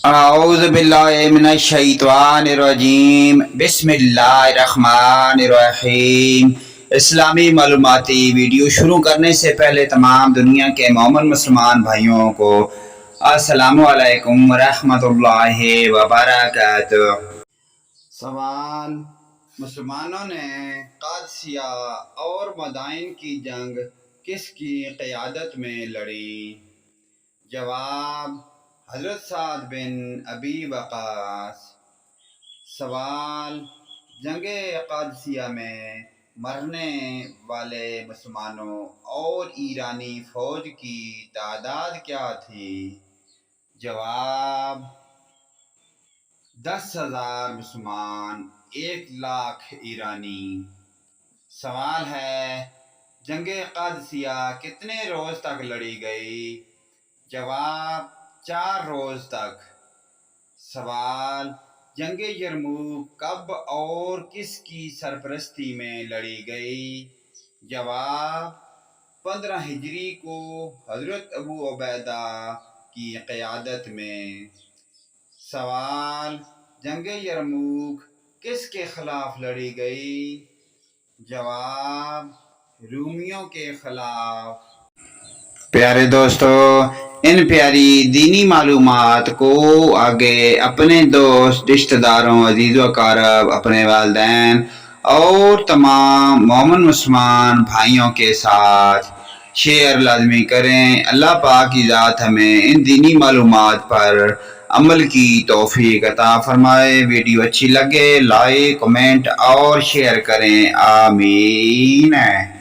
اعوذ باللہ من الشیطان الرجیم بسم اللہ الرحمن الرحیم۔ اسلامی معلوماتی ویڈیو شروع کرنے سے پہلے تمام دنیا کے مومن مسلمان بھائیوں کو السلام علیکم ورحمۃ اللہ وبرکاتہ۔ سوال: مسلمانوں نے قادسیہ اور مدائن کی جنگ کس کی قیادت میں لڑی؟ جواب: حضرت سعد بن ابی وقاص۔ سوال: جنگ قادسیہ میں مرنے والے مسلمانوں اور ایرانی فوج کی تعداد کیا تھی؟ جواب: 10,000 مسلمان، 1,00,000 ایرانی۔ سوال ہے: جنگ قادسیہ کتنے روز تک لڑی گئی؟ جواب: 4 روز تک۔ سوال: جنگ یرموک کب اور کس کی سرپرستی میں لڑی گئی؟ جواب: 15 ہجری کو حضرت ابو عبیدہ کی قیادت میں۔ سوال: جنگ یرموک کس کے خلاف لڑی گئی؟ جواب: رومیوں کے خلاف۔ پیارے دوستو، ان پیاری دینی معلومات کو آگے اپنے دوست، رشتہ داروں، عزیز و اقارب، اپنے والدین اور تمام مومن مسلمان بھائیوں کے ساتھ شیئر لازمی کریں۔ اللہ پاک کی ذات ہمیں ان دینی معلومات پر عمل کی توفیق عطا فرمائے۔ ویڈیو اچھی لگے لائک، کمنٹ اور شیئر کریں، آمین۔